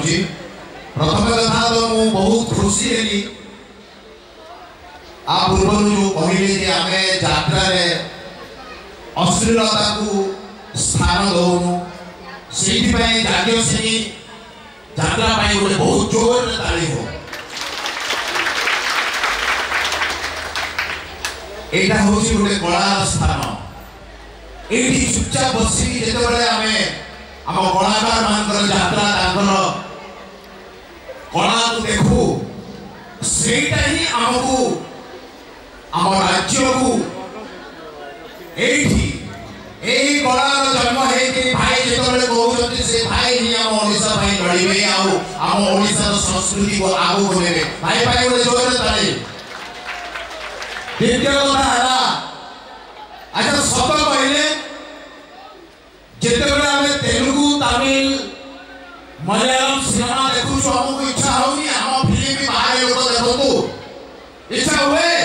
चाहूँगी। प्रथम कथा तो मु बहुत खुशी हेली आ पूर्व जो कहले जे आमे यात्रा रे अश्लीलता को स्थान दौनु से जातीय श्रेणी यात्रा गोटे बहुत जोर ताली हो एटा हूँ गोटे कलार स्थान ये चुपचाप बसिक जिते आम कलाकार मान यात्रा कला को देखू सेटा ही आमको आम राज्य को यही कलार जन्म है भाई जिते कहते से भाई ही आम ओडिशा लड़े आम ओडिशा संस्कृति को आगू ने भाई भाई गोटे जोर ताली। द्वितीय कथा है अच्छा सत कहले जिते आम तेलुगु तमिल मलयालम सिनेमा देखु आमको इच्छा होनी आम फिल्म बाहर लोग देखु इच्छा हुए